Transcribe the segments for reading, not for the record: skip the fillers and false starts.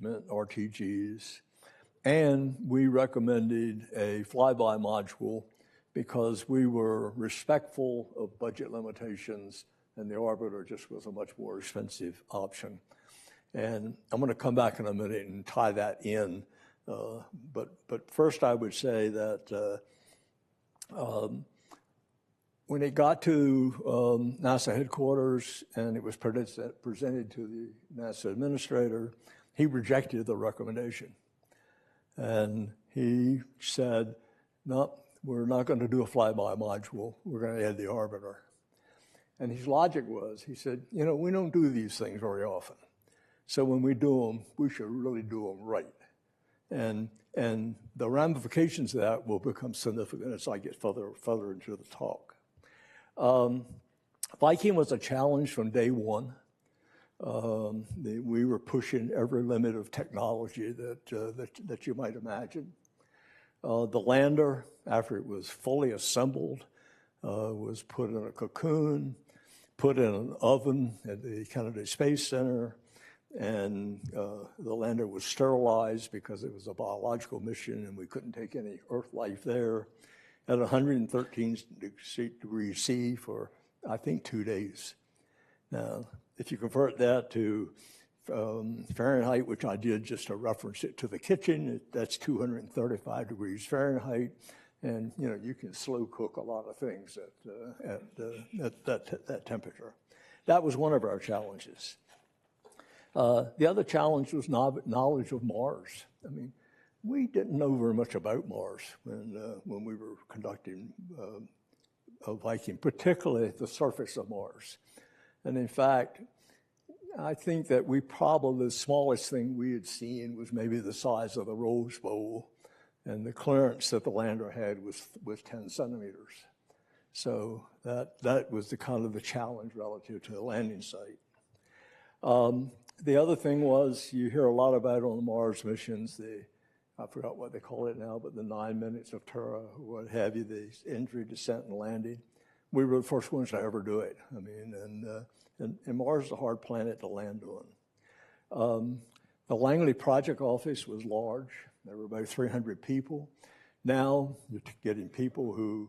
meant RTGs, and we recommended a flyby module because we were respectful of budget limitations, and the orbiter just was a much more expensive option. And I'm going to come back in a minute and tie that in. But first I would say that when it got to NASA headquarters and it was presented to the NASA administrator, he rejected the recommendation. And he said, no, we're not going to do a flyby module. We're going to add the orbiter. And his logic was, he said, you know, we don't do these things very often. So when we do them, we should really do them right. And the ramifications of that will become significant as I get further into the talk. Viking was a challenge from day one. We were pushing every limit of technology that you might imagine. The lander, after it was fully assembled, was put in a cocoon, put in an oven at the Goddard Space Center, and the lander was sterilized because it was a biological mission and we couldn't take any Earth life there at 113 degrees C for, I think, 2 days. Now, if you convert that to Fahrenheit, which I did just to reference it to the kitchen, that's 235 degrees Fahrenheit. And, you know, you can slow cook a lot of things at that temperature. That was one of our challenges. The other challenge was knowledge of Mars. I mean, we didn't know very much about Mars when we were conducting Viking, particularly the surface of Mars. And in fact, I think that probably the smallest thing we had seen was maybe the size of the Rose Bowl, and the clearance that the lander had was 10 centimeters. So that was the kind of the challenge relative to the landing site. The other thing was, you hear a lot about on the Mars missions, I forgot what they call it now, but the 9 minutes of Terra, what have you, the entry, descent, and landing. We were the first ones to ever do it. I mean, and Mars is a hard planet to land on. The Langley project office was large. There were about 300 people. Now you're getting people who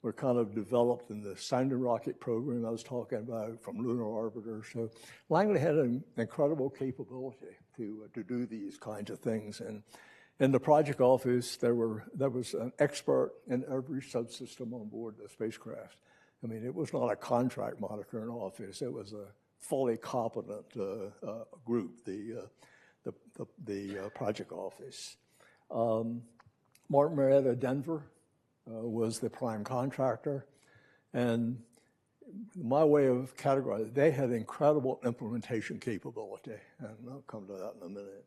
were kind of developed in the sounding rocket program I was talking about from lunar orbiters. So Langley had an incredible capability to do these kinds of things. And in the project office, there was an expert in every subsystem on board the spacecraft. I mean, it was not a contract monitoring office. It was a fully competent group, the project office. Martin Marietta Denver was the prime contractor. And my way of categorizing, they had incredible implementation capability. And I'll come to that in a minute.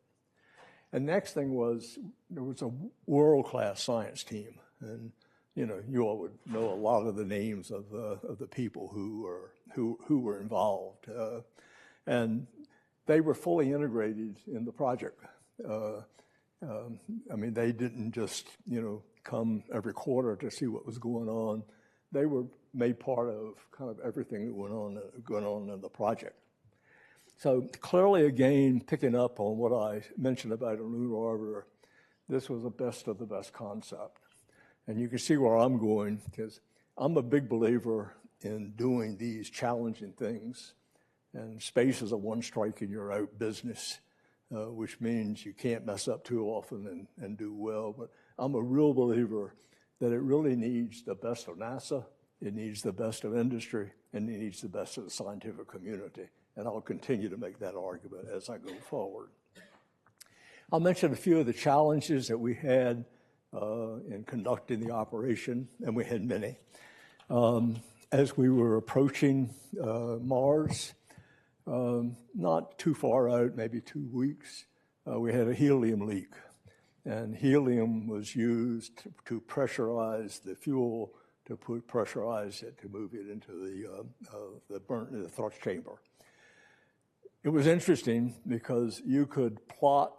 And next thing was, there was a world-class science team. And, you know, you all would know a lot of the names of the people who were involved. And they were fully integrated in the project. I mean, they didn't just, you know, come every quarter to see what was going on. They were made part of kind of everything that went on in the project. So clearly, again, picking up on what I mentioned about a lunar orbiter, this was the best of the best concept. And you can see where I'm going, because I'm a big believer in doing these challenging things. And space is a one strike and you're out business, which means you can't mess up too often and do well. But I'm a real believer that it really needs the best of NASA, it needs the best of industry, and it needs the best of the scientific community. And I'll continue to make that argument as I go forward. I'll mention a few of the challenges that we had in conducting the operation, and we had many. As we were approaching Mars, not too far out, maybe 2 weeks, we had a helium leak. And helium was used to pressurize the fuel, to pressurize it, to move it into the thrust chamber. It was interesting because you could plot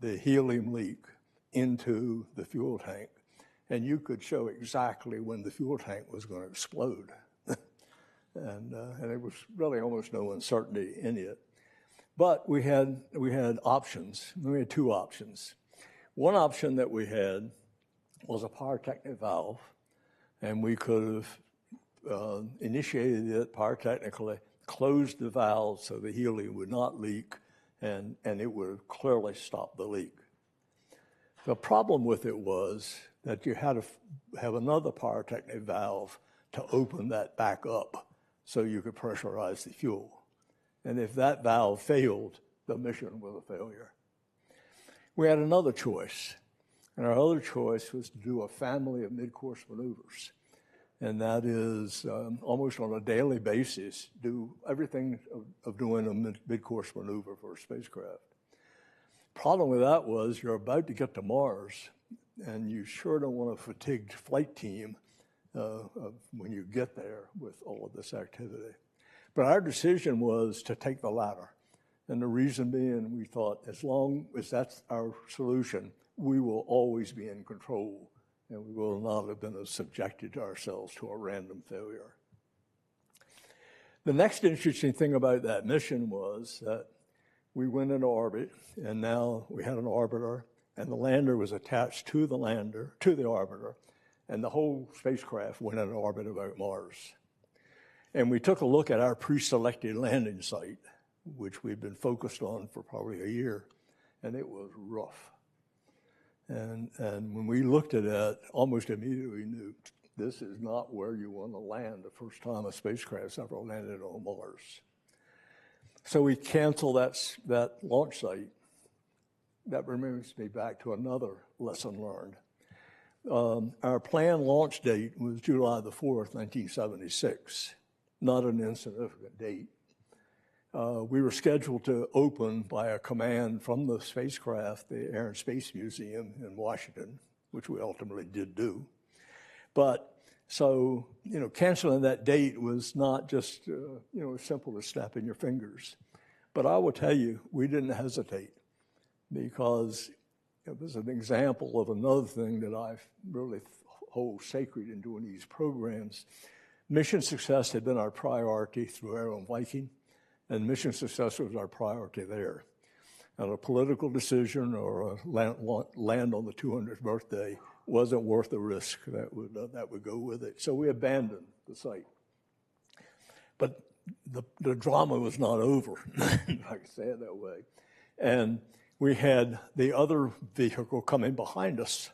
the helium leak into the fuel tank, and you could show exactly when the fuel tank was going to explode. And there was really almost no uncertainty in it. But we had options. We had two options. One option that we had was a pyrotechnic valve, and we could have initiated it pyrotechnically, closed the valve so the helium would not leak, and it would have clearly stopped the leak. The problem with it was that you had to have another pyrotechnic valve to open that back up so you could pressurize the fuel. And if that valve failed, the mission was a failure. We had another choice, and our other choice was to do a family of mid-course maneuvers. And that is almost on a daily basis, do everything of doing a mid-course maneuver for a spacecraft. Problem with that was you're about to get to Mars, and you sure don't want a fatigued flight team when you get there with all of this activity. But our decision was to take the latter. And the reason being, we thought as long as that's our solution, we will always be in control, and we will not have been subjected ourselves to a random failure. The next interesting thing about that mission was that we went into orbit, and now we had an orbiter, and the lander was attached to the orbiter, and the whole spacecraft went into orbit about Mars. And we took a look at our pre-selected landing site, which we'd been focused on for probably a year, and it was rough. And when we looked at it, almost immediately we knew this is not where you want to land the first time a spacecraft's ever landed on Mars. So we canceled that launch site. That brings me back to another lesson learned. Our planned launch date was July the 4th, 1976, not an insignificant date. We were scheduled to open by a command from the spacecraft, the Air and Space Museum in Washington, which we ultimately did do. But so, canceling that date was not just, as simple as snapping your fingers. But I will tell you, we didn't hesitate, because it was an example of another thing that I really hold sacred in doing these programs. Mission success had been our priority through Arrow and Viking, and mission success was our priority there. And a political decision or a land on the 200th birthday wasn't worth the risk that would go with it. So we abandoned the site. But the drama was not over, if I can say it that way. And we had the other vehicle coming behind us,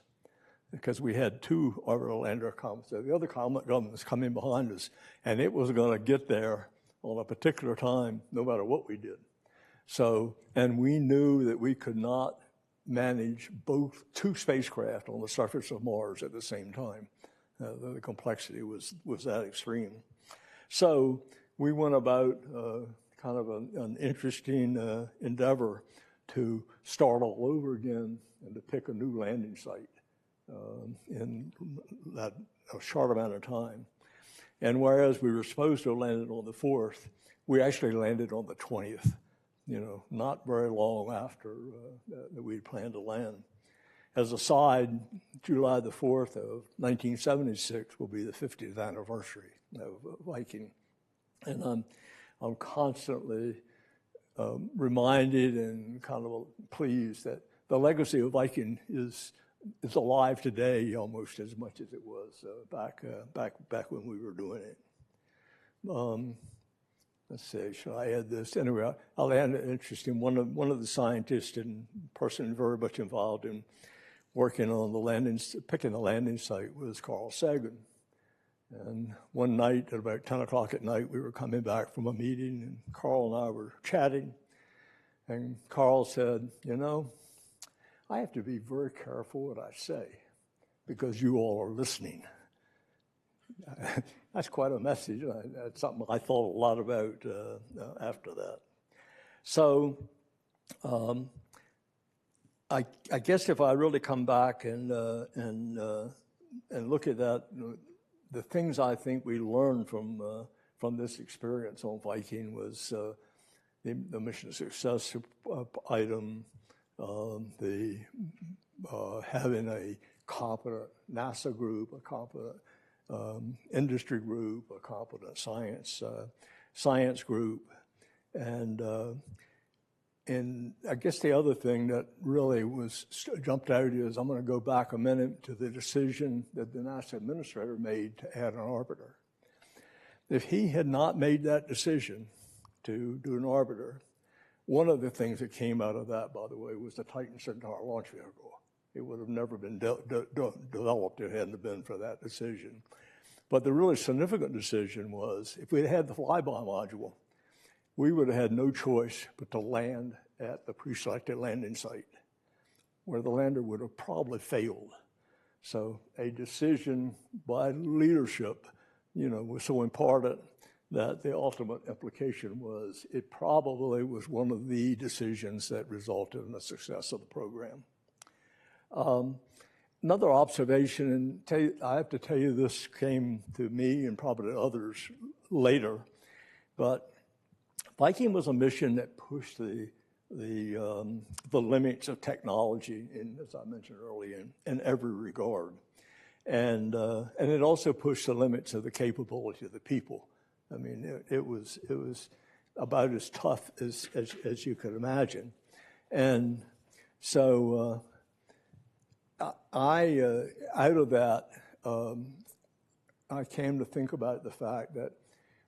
because we had two orbital lander comets. The other comet was coming behind us, and it was going to get there on a particular time, no matter what we did. So, and we knew that we could not manage two spacecraft on the surface of Mars at the same time. The complexity was that extreme. So we went about kind of an interesting endeavor to start all over again and to pick a new landing site in that a short amount of time. And whereas we were supposed to have landed on the 4th, we actually landed on the 20th, not very long after that we had planned to land. As a side, July the 4th of 1976 will be the 50th anniversary of Viking. And I'm constantly reminded and kind of pleased that the legacy of Viking is alive today almost as much as it was back when we were doing it. Let's see, should I add this? Anyway, I'll add an interesting one of the scientists and person very much involved in working on picking the landing site was Carl Sagan. And one night at about 10 o'clock at night, we were coming back from a meeting, and Carl and I were chatting, and Carl said, I have to be very careful what I say because you all are listening. That's quite a message. That's something I thought a lot about after that. So I guess if I really come back and look at that, the things I think we learned from this experience on Viking was the mission success item, the having a competent NASA group, a competent industry group, a competent science group, and And I guess the other thing that really jumped out is I'm going to go back a minute to the decision that the NASA administrator made to add an orbiter. If he had not made that decision to do an orbiter, one of the things that came out of that, by the way, was the Titan Centaur launch vehicle. It would have never been developed if it hadn't been for that decision. But the really significant decision was if we had the flyby module, we would have had no choice but to land at the pre-selected landing site, where the lander would have probably failed. So a decision by leadership, was so important that the ultimate implication was it probably was one of the decisions that resulted in the success of the program. Another observation, and I have to tell you this came to me and probably to others later, but Viking was a mission that pushed the limits of technology, as I mentioned earlier, in every regard. And it also pushed the limits of the capability of the people. I mean, it was about as tough as you could imagine. And so out of that, I came to think about the fact that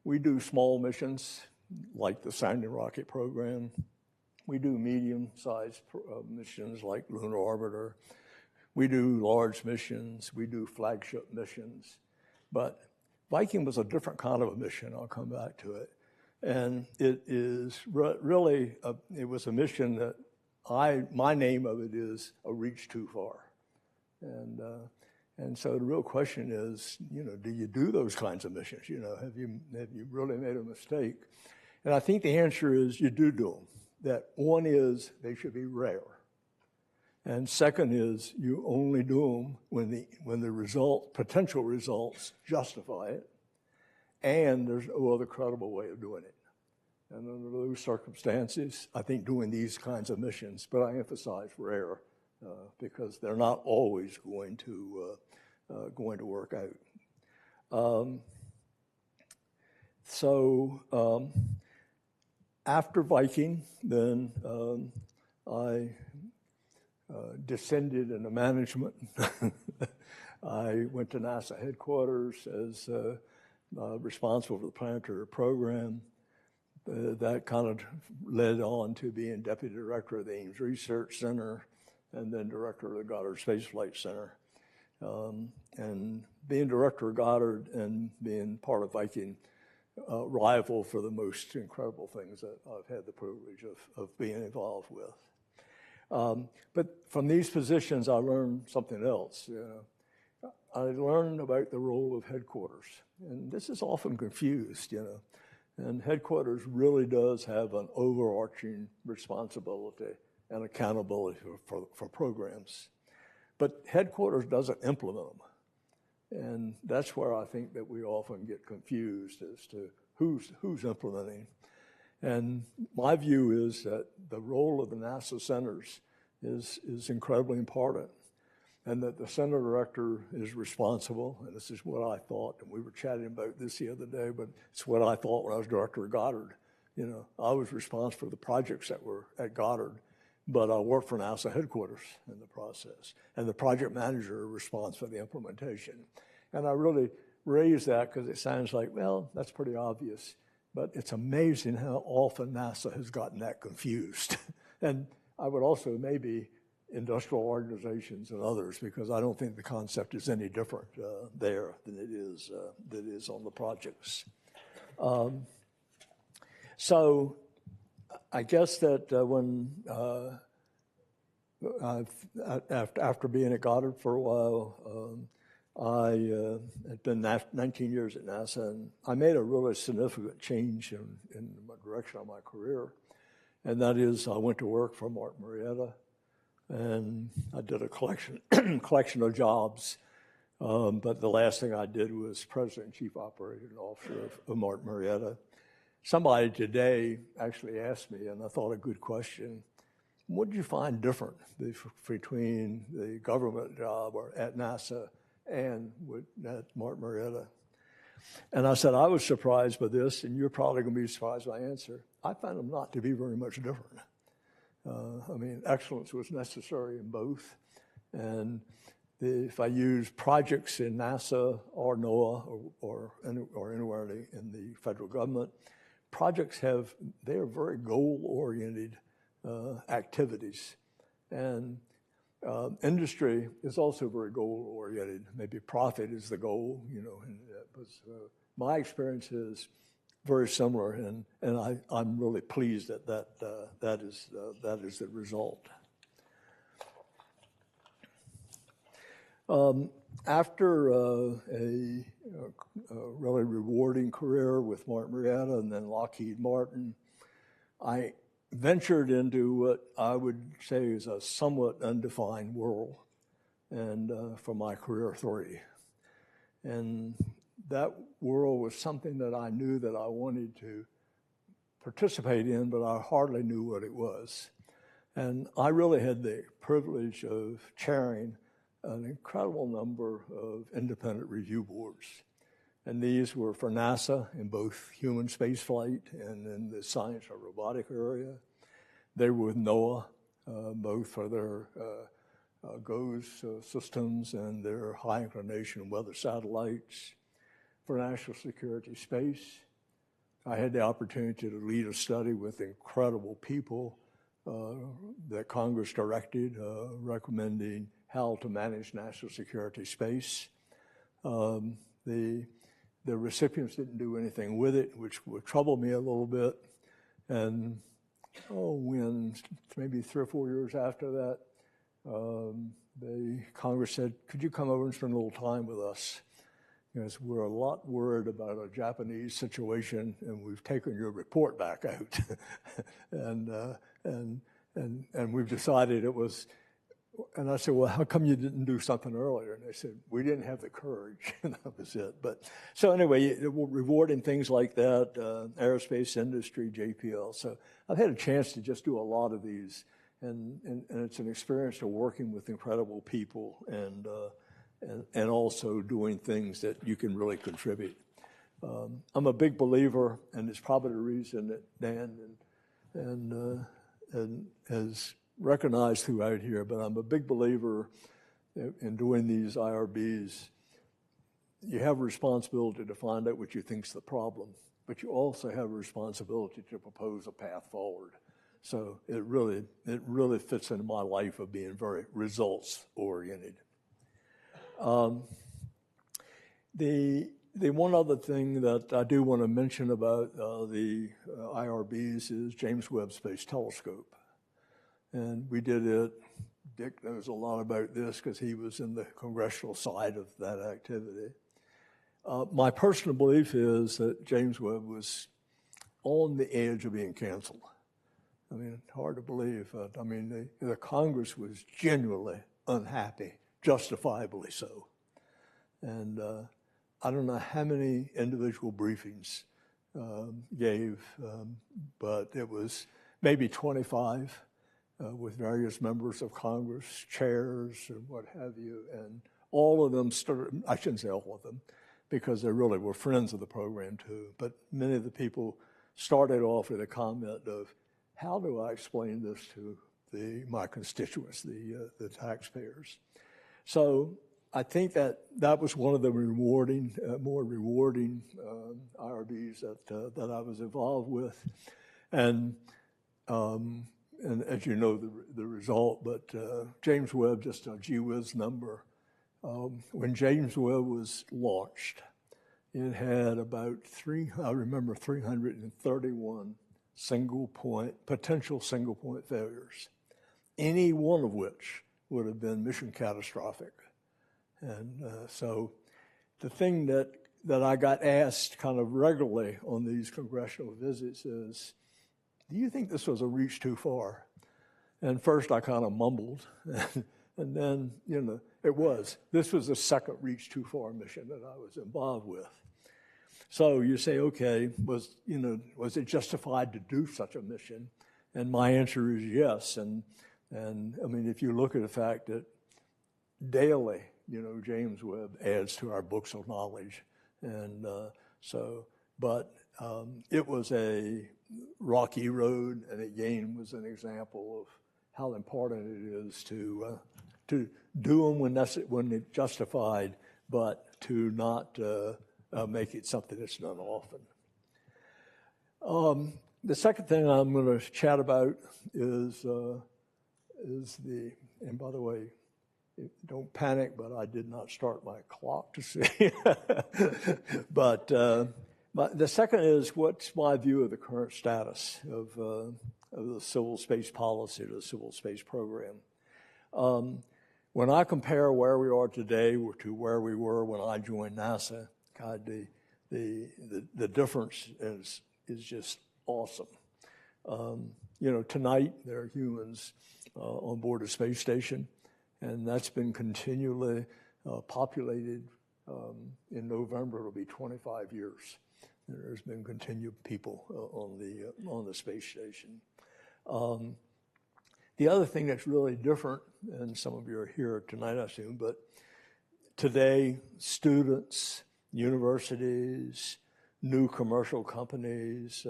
we do small missions like the Sounding Rocket program. We do medium-sized missions like Lunar Orbiter. We do large missions. We do flagship missions. But Viking was a different kind of a mission. I'll come back to it. And it is really, it was a mission that my name of it is a reach too far. And so the real question is, do you do those kinds of missions? Have you really made a mistake? And I think the answer is you do them. That one is they should be rare. And second is you only do them when the potential results justify it, and there's no other credible way of doing it. And under those circumstances, I think doing these kinds of missions, but I emphasize rare because they're not always going to work out. After Viking, then I descended into management. I went to NASA headquarters as responsible for the planetary program. That kind of led on to being deputy director of the Ames Research Center and then director of the Goddard Space Flight Center. And being director of Goddard and being part of Viking rival for the most incredible things that I've had the privilege of being involved with. But from these positions, I learned something else. I learned about the role of headquarters, and this is often confused, And headquarters really does have an overarching responsibility and accountability for programs. But headquarters doesn't implement them. And that's where I think that we often get confused as to who's implementing. And my view is that the role of the NASA centers is incredibly important, and that the center director is responsible, and this is what I thought, and we were chatting about this the other day, but it's what I thought when I was director of Goddard. I was responsible for the projects that were at Goddard, but I worked for NASA headquarters in the process, and the project manager is responsible for the implementation. And I really raise that because it sounds like, well, that's pretty obvious, but it's amazing how often NASA has gotten that confused. And I would also maybe industrial organizations and others, because I don't think the concept is any different there than it is on the projects. So I guess that after being at Goddard for a while, I had been 19 years at NASA, and I made a really significant change in the direction of my career, and that is I went to work for Martin Marietta, and I did a collection of jobs, but the last thing I did was President and Chief Operating Officer of Martin Marietta. Somebody today actually asked me, and I thought a good question, what did you find different between the government job or at NASA and at Martin Marietta? And I said, I was surprised by this, and you're probably going to be surprised by my answer. I found them not to be very much different. I mean, excellence was necessary in both. And if I use projects in NASA or NOAA or anywhere in the federal government, projects they are very goal-oriented activities. And industry is also very goal-oriented. Maybe profit is the goal, you know. And my experience is very similar, and I'm really pleased that is the result. After a really rewarding career with Martin Marietta and then Lockheed Martin, I ventured into what I would say is a somewhat undefined world, and for my career 3. And that world was something that I knew that I wanted to participate in, but I hardly knew what it was. And I really had the privilege of chairing an incredible number of independent review boards. And these were for NASA in both human spaceflight and in the science or robotic area. They were with NOAA, both for their GOES systems and their high inclination weather satellites. For national security space, I had the opportunity to lead a study with incredible people that Congress directed, recommending how to manage national security space. The recipients didn't do anything with it, which would trouble me a little bit. And when maybe 3 or 4 years after that, the Congress said, "Could you come over and spend a little time with us? Because we're a lot worried about a Japanese situation, and we've taken your report back out, and we've decided it was." And I said, "Well, how come you didn't do something earlier?" And they said, "We didn't have the courage," and that was it. But so anyway, rewarding things like that, aerospace industry, JPL. So I've had a chance to just do a lot of these, and it's an experience to working with incredible people and also doing things that you can really contribute. I'm a big believer, and it's probably the reason that Dan has recognized throughout here, but I'm a big believer in doing these IRBs. You have a responsibility to find out what you think's the problem, but you also have a responsibility to propose a path forward. So it really fits into my life of being very results-oriented. The one other thing that I do want to mention about the IRBs is James Webb Space Telescope. And we did it. Dick knows a lot about this because he was in the congressional side of that activity. My personal belief is that James Webb was on the edge of being canceled. I mean, it's hard to believe. I mean, the Congress was genuinely unhappy, justifiably so. And I don't know how many individual briefings gave, but it was maybe 25 with various members of Congress, chairs, and what have you. And all of them started, I shouldn't say all of them, because they really were friends of the program too. But many of the people started off with a comment of, how do I explain this to my constituents, the taxpayers? So I think that was one of the more rewarding IRBs that I was involved with. And as you know, the result, but James Webb, just a gee whiz number. When James Webb was launched, it had about 331 potential single point failures, any one of which would have been mission catastrophic. And so the thing that I got asked kind of regularly on these congressional visits is, do you think this was a reach too far? And first I kind of mumbled, and then, it was. This was the second reach too far mission that I was involved with. So you say, okay, was it justified to do such a mission? And my answer is yes. And I mean, if you look at the fact that daily, James Webb adds to our books of knowledge. And but It was a rocky road, and again was an example of how important it is to do them when it's justified, but to not make it something that's done often. The second thing I'm going to chat about is the, and by the way, don't panic, but I did not start my clock to see. But the second is, what's my view of the current status of the civil space policy, the civil space program? When I compare where we are today to where we were when I joined NASA, God, the difference is just awesome. Tonight there are humans on board the space station, and that's been continually populated. In November, it'll be 25 years. There's been continued people on the space station. The other thing that's really different, and some of you are here tonight, I assume, but today, students, universities, new commercial companies,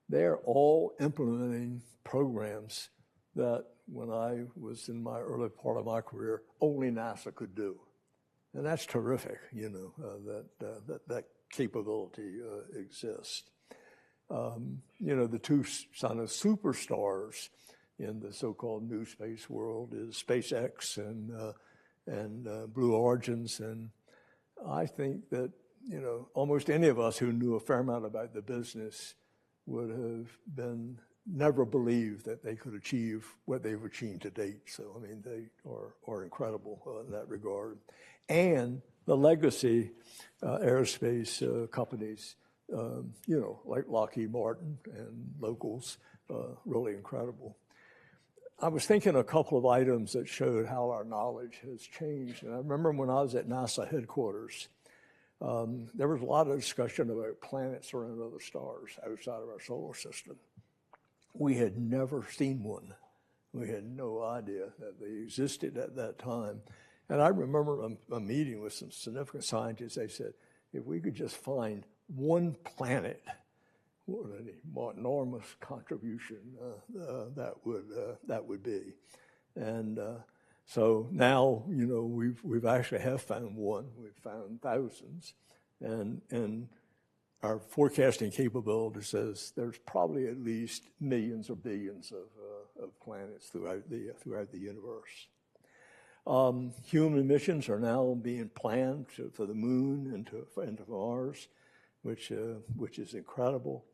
they're all implementing programs that when I was in my early part of my career, only NASA could do. And that's terrific, that capability exists. The two kind of superstars in the so-called new space world is SpaceX and Blue Origins. And I think that, almost any of us who knew a fair amount about the business would have never believed that they could achieve what they've achieved to date. So, I mean, they are incredible in that regard. And the legacy aerospace companies, like Lockheed Martin and locals, really incredible. I was thinking a couple of items that showed how our knowledge has changed. And I remember when I was at NASA headquarters, there was a lot of discussion about planets around other stars outside of our solar system. We had never seen one. We had no idea that they existed at that time. And I remember a meeting with some significant scientists. They said, if we could just find one planet, what an enormous contribution that would be. And so now, we've actually have found one. We've found thousands. And our forecasting capability says there's probably at least millions or billions of planets throughout the universe. Human missions are now being planned for the moon and to Mars, which is incredible.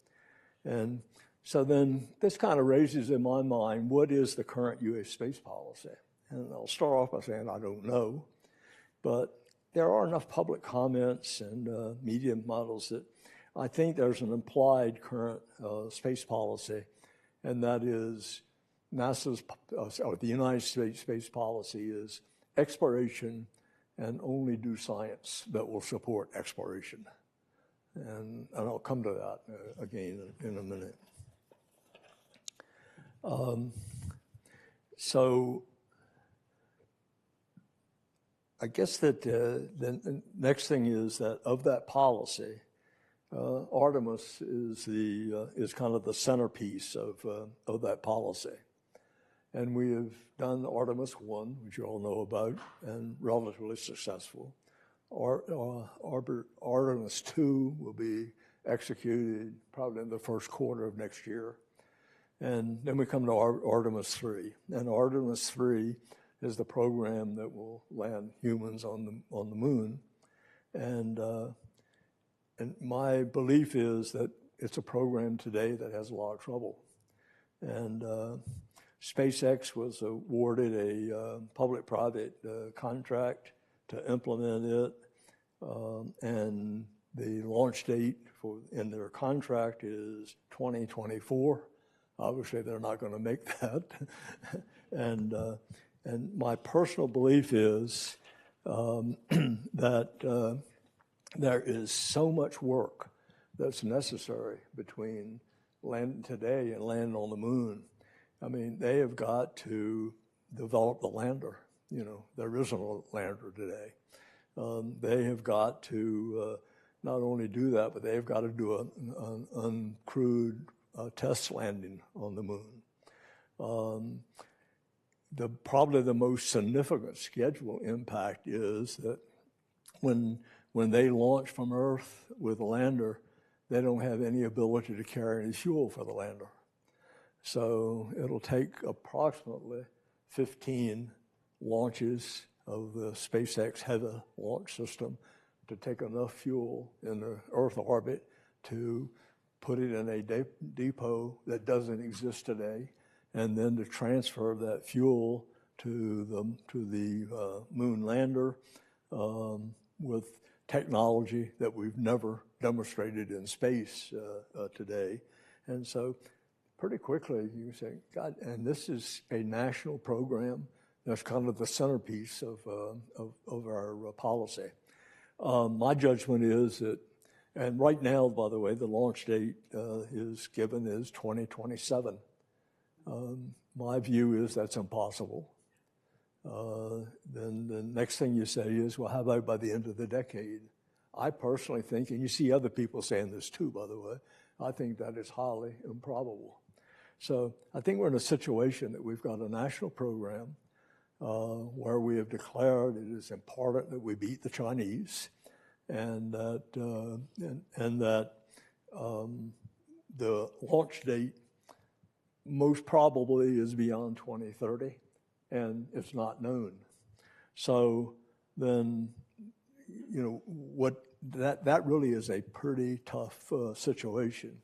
And so then this kind of raises in my mind, what is the current U.S. space policy? And I'll start off by saying I don't know, but there are enough public comments and media models that I think there's an implied current space policy, and that is NASA's, or the United States space policy is exploration and only do science that will support exploration. And I'll come to that again in a minute. So I guess that the next thing is that of that policy, Artemis is kind of the centerpiece of that policy. And we have done Artemis 1, which you all know about, and relatively successful. Artemis 2 will be executed probably in the first quarter of next year. And then we come to Artemis 3. And Artemis 3 is the program that will land humans on the moon. And my belief is that it's a program today that has a lot of trouble. And SpaceX was awarded a public-private contract to implement it, and the launch date in their contract is 2024. Obviously, they're not going to make that. And my personal belief is that there is so much work that's necessary between landing today and landing on the moon. I mean, they have got to develop the lander. There isn't a lander today. They have got to not only do that, but they've got to do an uncrewed test landing on the moon. Probably the most significant schedule impact is that when they launch from Earth with a lander, they don't have any ability to carry any fuel for the lander. So it'll take approximately 15 launches of the SpaceX Heavy launch system to take enough fuel in the Earth orbit to put it in a depot that doesn't exist today, and then to transfer that fuel to the moon lander with technology that we've never demonstrated in space today. And so pretty quickly you say, God, and this is a national program that's kind of the centerpiece of our policy. My judgment is that, and right now, by the way, the launch date is given as 2027. My view is that's impossible. Then the next thing you say is, well, how about by the end of the decade? I personally think, and you see other people saying this too, by the way, I think that is highly improbable. So I think we're in a situation that we've got a national program where we have declared it is important that we beat the Chinese, and that the launch date most probably is beyond 2030, and it's not known. So then, you know, that really is a pretty tough situation.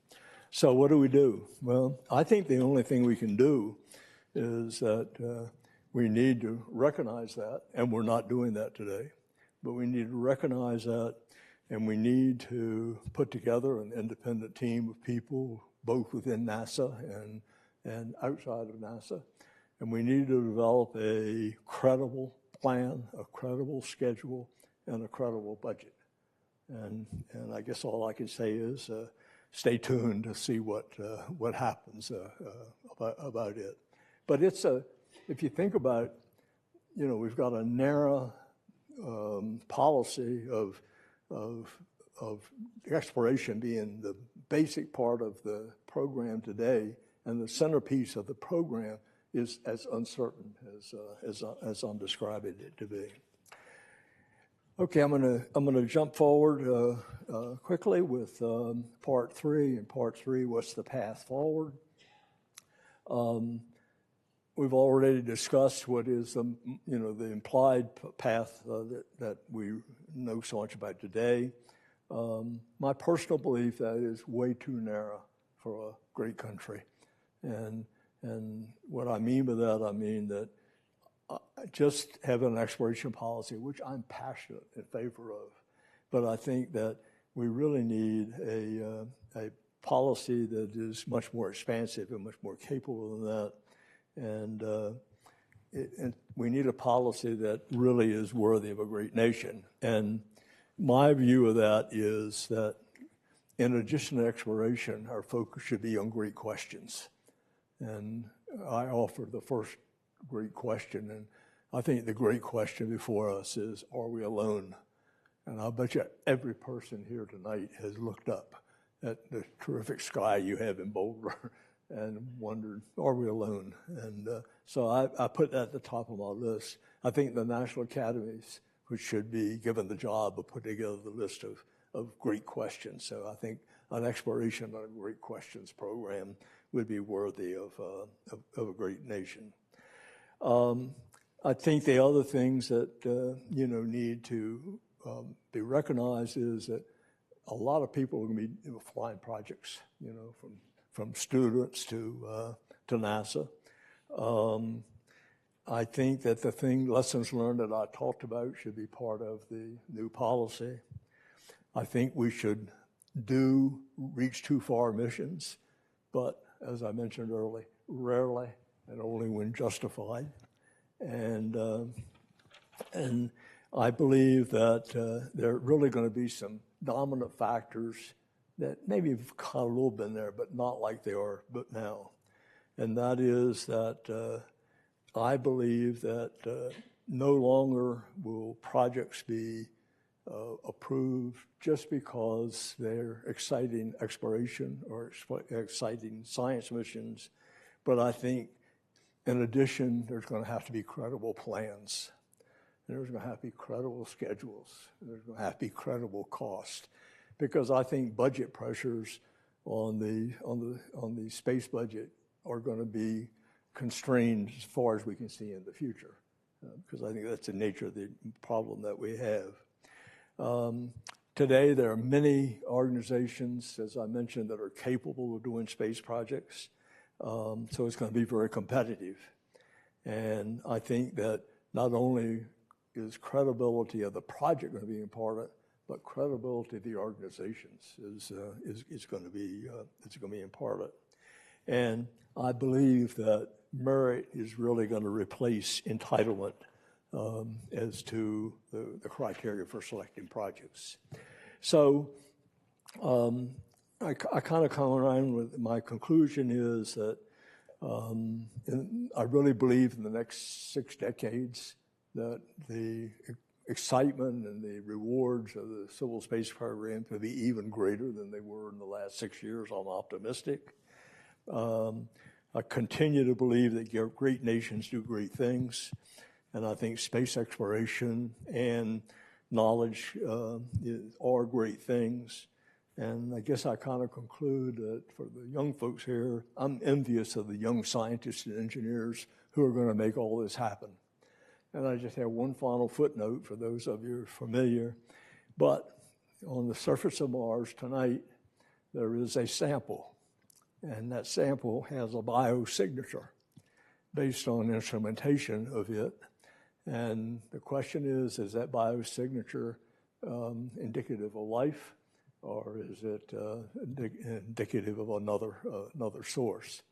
So what do? Well, I think the only thing we can do is that we need to recognize that, and we're not doing that today, but we need to recognize that, and we need to put together an independent team of people, both within NASA and outside of NASA, and we need to develop a credible plan, a credible schedule, and a credible budget. And I guess all I can say is stay tuned to see what happens about it. But if you think about, you know, we've got a narrow policy of exploration being the basic part of the program today, and the centerpiece of the program is as uncertain as I'm describing it to be. Okay, I'm gonna jump forward quickly with part three. In part three, what's the path forward? We've already discussed what is the implied path that we know so much about today. My personal belief that is way too narrow for a great country, and what I mean by that, I mean that just have an exploration policy, which I'm passionate in favor of, but I think that we really need a policy that is much more expansive and much more capable than that. And we need a policy that really is worthy of a great nation. And my view of that is that in addition to exploration, our focus should be on great questions. And I offer the first great question, and I think the great question before us is, are we alone? And I'll bet you every person here tonight has looked up at the terrific sky you have in Boulder and wondered, are we alone? And so I put that at the top of my list. I think the national academies, which should be given the job of putting together the list of great questions. So I think an exploration and a great questions program would be worthy of a great nation. I think the other things that need to be recognized is that a lot of people are going to be flying projects, from students to NASA. I think that the lessons learned that I talked about should be part of the new policy. I think we should do reach too far missions, but as I mentioned earlier, rarely and only when justified. And I believe that there are really going to be some dominant factors that maybe have kind of a little been there, but not like they are but now. And that is that I believe that no longer will projects be approved just because they're exciting exploration or exciting science missions. But I think, in addition, there's going to have to be credible plans. And there's going to have to be credible schedules. And there's going to have to be credible cost. Because I think budget pressures on the space budget are going to be constrained as far as we can see in the future. Because I think that's the nature of the problem that we have. Today, there are many organizations, as I mentioned, that are capable of doing space projects. So it's going to be very competitive. And I think that not only is credibility of the project going to be important, but credibility of the organizations is going to be important. And I believe that merit is really going to replace entitlement as to the criteria for selecting projects. So I kind of come around with my conclusion is that I really believe in the next 6 decades that the excitement and the rewards of the civil space program will be even greater than they were in the last 6 years. I'm optimistic. I continue to believe that great nations do great things. And I think space exploration and knowledge are great things. And I guess I kind of conclude that for the young folks here, I'm envious of the young scientists and engineers who are going to make all this happen. And I just have one final footnote for those of you familiar. But on the surface of Mars tonight, there is a sample. And that sample has a biosignature based on instrumentation of it. And the question is that biosignature indicative of life, or is it indicative of another source?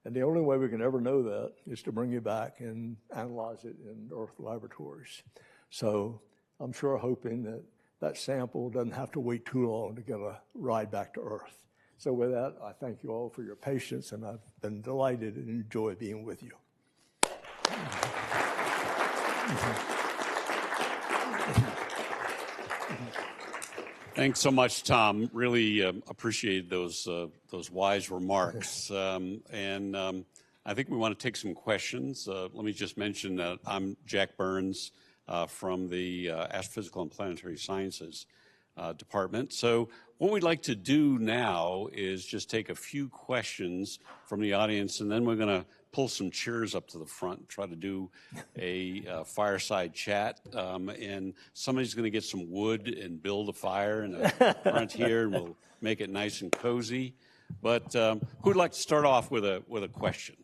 And the only way we can ever know that is to bring it back and analyze it in Earth laboratories. So I'm sure hoping that that sample doesn't have to wait too long to get a ride back to Earth. So with that, I thank you all for your patience, and I've been delighted and enjoy being with you. Thanks so much, Tom. Really appreciate those wise remarks. I think we want to take some questions. Let me just mention that I'm Jack Burns from the Astrophysical and Planetary Sciences Department. So what we'd like to do now is just take a few questions from the audience, and then we're going to pull some chairs up to the front, try to do a fireside chat. And somebody's going to get some wood and build a fire in the front here, and we'll make it nice and cozy. But who'd like to start off with a question?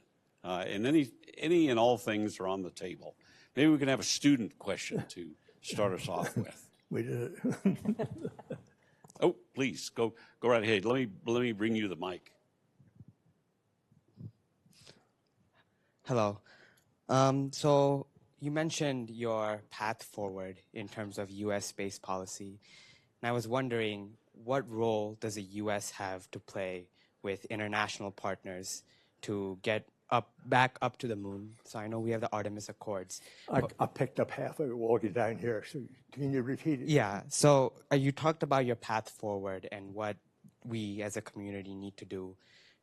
And any and all things are on the table. Maybe we can have a student question to start us off with. We did it. Oh, please go right ahead. Let me bring you the mic. Hello. So you mentioned your path forward in terms of U.S. space policy. And I was wondering, what role does the U.S. have to play with international partners to get back up to the moon? So I know we have the Artemis Accords. I picked up half of it walking down here, so can you repeat it? Yeah, so you talked about your path forward and what we as a community need to do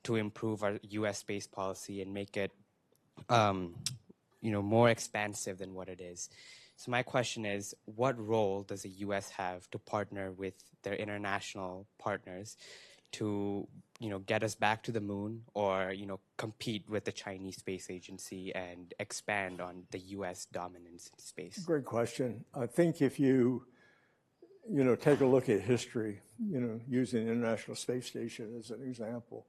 to improve our U.S. space policy and make it more expansive than what it is. So my question is, what role does the U.S. have to partner with their international partners to, get us back to the moon, or, compete with the Chinese Space Agency and expand on the U.S. dominance in space? Great question. I think if you, take a look at history, using the International Space Station as an example,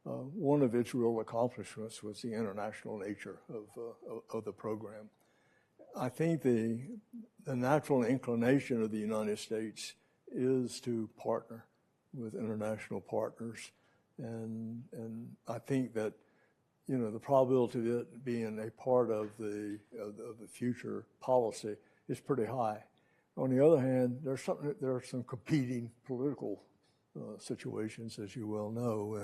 one of its real accomplishments was the international nature of the program. I think the natural inclination of the United States is to partner with international partners. And I think that, the probability of it being a part of the future policy is pretty high. On the other hand, there are some competing political situations, as you well know,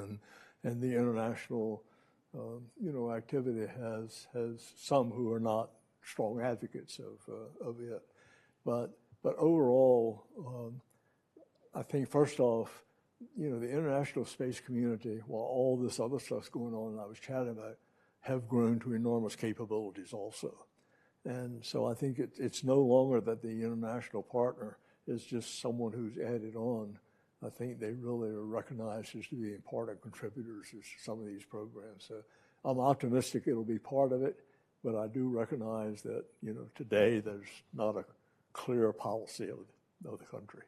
and the international, activity has some who are not strong advocates of it. But But overall, I think first off, you know, the international space community, while all this other stuff's going on that I was chatting about, have grown to enormous capabilities also. And so I think it's no longer that the international partner is just someone who's added on. I think they really are recognized as being important contributors to some of these programs. So I'm optimistic it'll be part of it, but I do recognize that, you know, today there's not a clear policy of the country.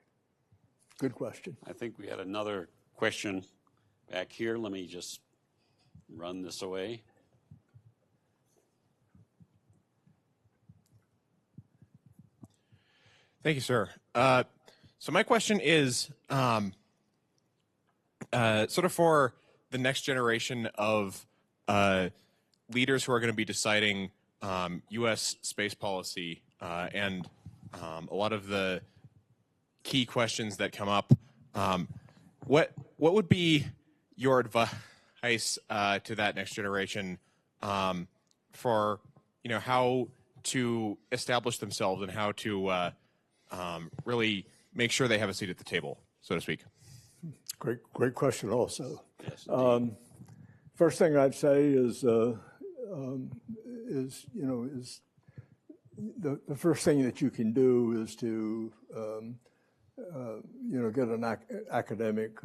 Good question. I think we had another question back here. Let me just run this away. Thank you, sir. So my question is sort of for the next generation of leaders who are going to be deciding U.S. space policy and a lot of the key questions that come up. What would be your advice to that next generation for, you know, how to establish themselves and how to really make sure they have a seat at the table, so to speak? Great question also. Yes, First thing I'd say is the first thing that you can do is to get an academic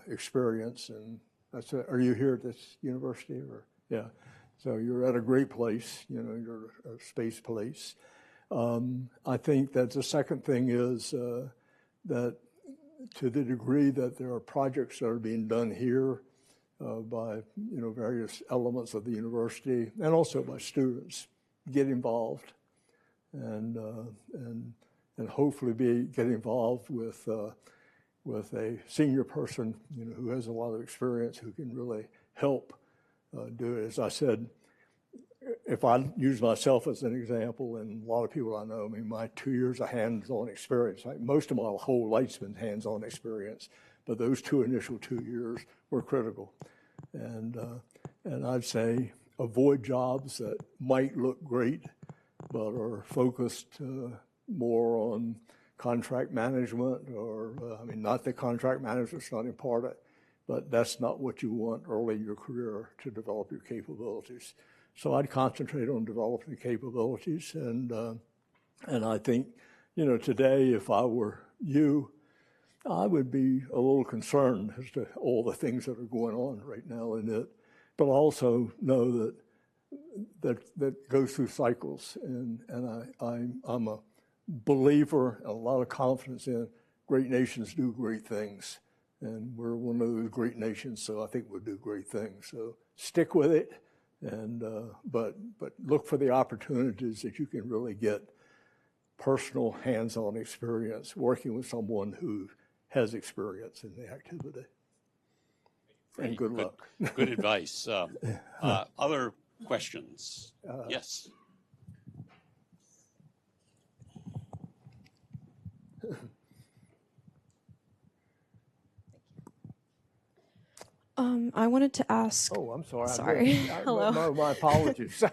experience, and that's are you here at this university or yeah? So you're at a great place, you know, you're a space place. I think that the second thing is that to the degree that there are projects that are being done here by various elements of the university and also by students, get involved and hopefully get involved with a senior person, you know, who has a lot of experience, who can really help do it. As I said, if I use myself as an example, and a lot of people I know, I mean, my 2 years of hands-on experience, most of my whole life's been hands-on experience, but those initial 2 years were critical. And I'd say avoid jobs that might look great, but are focused more on contract management or, not that contract management's not important, but that's not what you want early in your career to develop your capabilities. So I'd concentrate on developing the capabilities, and I think, you know, today if I were you, I would be a little concerned as to all the things that are going on right now in it, but also know that goes through cycles, and I'm a believer and a lot of confidence in great nations do great things, and we're one of those great nations, so I think we'll do great things. So stick with it. And but look for the opportunities that you can really get personal hands-on experience working with someone who has experience in the activity. And good luck. Good advice. Other questions? Yes. I wanted to ask. Oh, I'm sorry. Sorry. Hello. No, my apologies.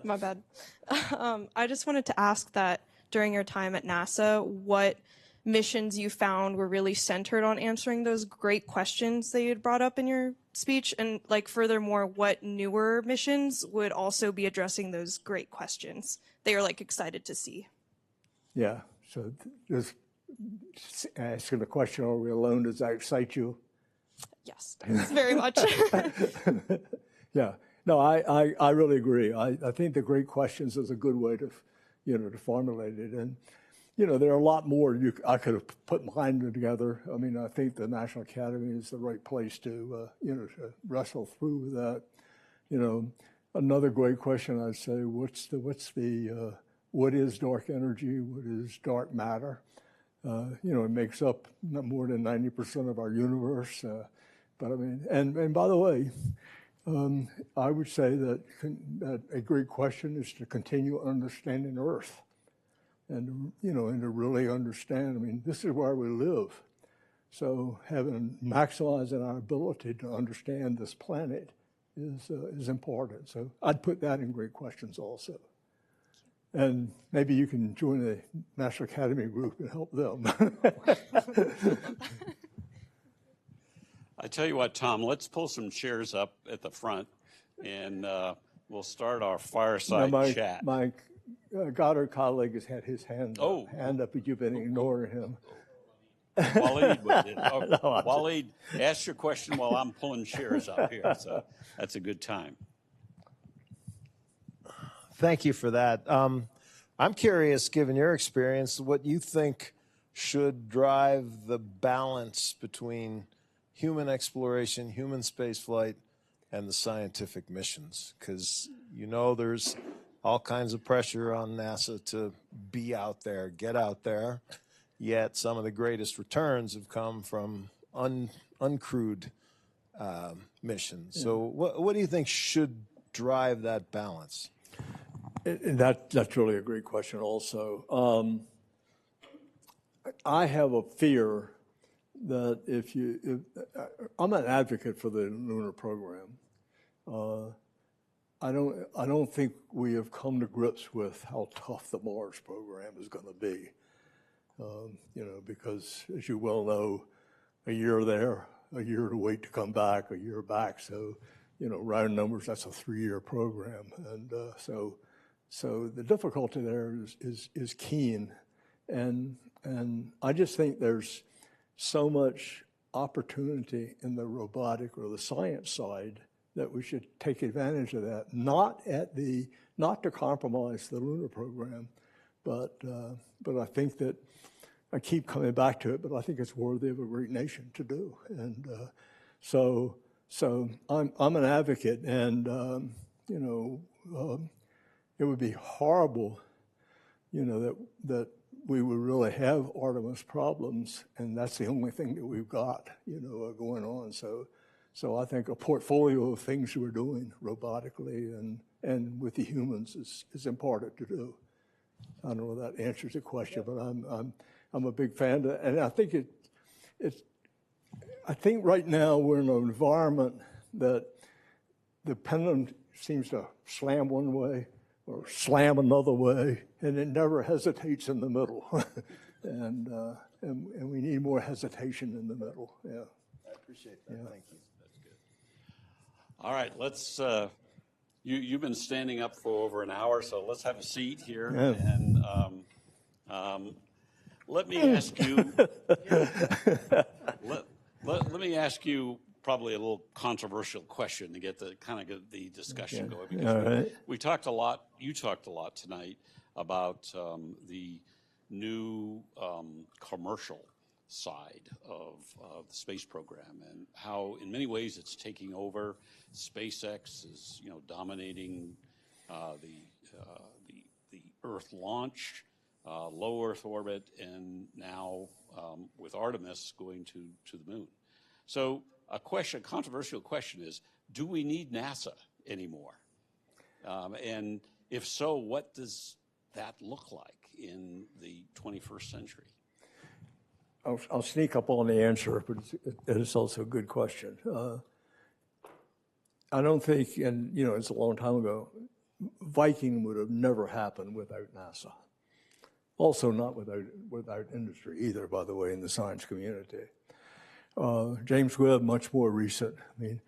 My bad. I just wanted to ask that during your time at NASA, what missions you found were really centered on answering those great questions that you had brought up in your speech, and like furthermore, what newer missions would also be addressing those great questions that you're like excited to see? Yeah. So just asking the question, are we alone? Does that excite you? Yes, very much. Yeah, no, I really agree. I think the great questions is a good way to, to formulate it. And, there are a lot more I could have put mine together. I mean, I think the National Academy is the right place to, to wrestle through that. Another great question I'd say, what is dark energy? What is dark matter? It makes up more than 90% of our universe. But I mean, and by the way, I would say that a great question is to continue understanding Earth, and and to really understand. I mean, this is where we live, so maximizing our ability to understand this planet is important. So I'd put that in great questions also. And maybe you can join the National Academy group and help them. I tell you what, Tom, let's pull some chairs up at the front, and we'll start our fireside chat. My Goddard colleague has had his hand up, but you've been ignoring him. Waleed, Waleed, ask your question while I'm pulling chairs up here. So that's a good time. Thank you for that. I'm curious, given your experience, what you think should drive the balance between human exploration, human spaceflight, and the scientific missions. Because there's all kinds of pressure on NASA to be out there, get out there. Yet some of the greatest returns have come from uncrewed missions. So what do you think should drive that balance? That's really a great question also. I have a fear that I'm an advocate for the lunar program. I don't think we have come to grips with how tough the Mars program is going to be. Because as you well know, a year there, a year to wait to come back, a year back. So, round numbers, that's a 3-year program. And so the difficulty there is keen. And I just think there's so much opportunity in the robotic or the science side that we should take advantage of that. Not to compromise the lunar program, but I think that I keep coming back to it, but I think it's worthy of a great nation to do. And so I'm an advocate, and it would be horrible, that we would really have Artemis problems, and that's the only thing that we've got, going on. So I think a portfolio of things we're doing robotically and with the humans is important to do. I don't know if that answers the question, but I'm a big fan of it. And I think I think right now we're in an environment that the pendulum seems to slam one way or slam another way, and it never hesitates in the middle. and we need more hesitation in the middle. Yeah. I appreciate that. Yeah. Thank you. That's good. All right, let's. You've been standing up for over an hour, so let's have a seat here. Yeah. And let me ask you. let me ask you probably a little controversial question to get the discussion going. Because we talked a lot. You talked a lot tonight about the new commercial side of the space program and how, in many ways, it's taking over. SpaceX is, dominating the Earth launch, low Earth orbit, and now with Artemis going to the moon. So a controversial question is, do we need NASA anymore? And if so, what does that look like in the 21st century? I'll sneak up on the answer, but it's also a good question. I don't think, and it's a long time ago, Viking would have never happened without NASA. Also not without industry either, by the way, in the science community. James Webb, much more recent. I mean,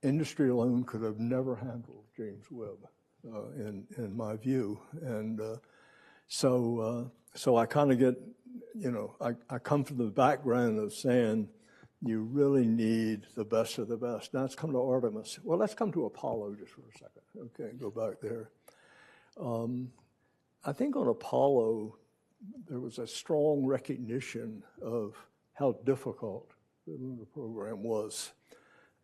industry alone could have never handled James Webb, in my view. And so I kind of get, I come from the background of saying you really need the best of the best. Now let's come to Artemis. Well, let's come to Apollo just for a second. Okay, go back there. I think on Apollo, there was a strong recognition of how difficult the lunar program was.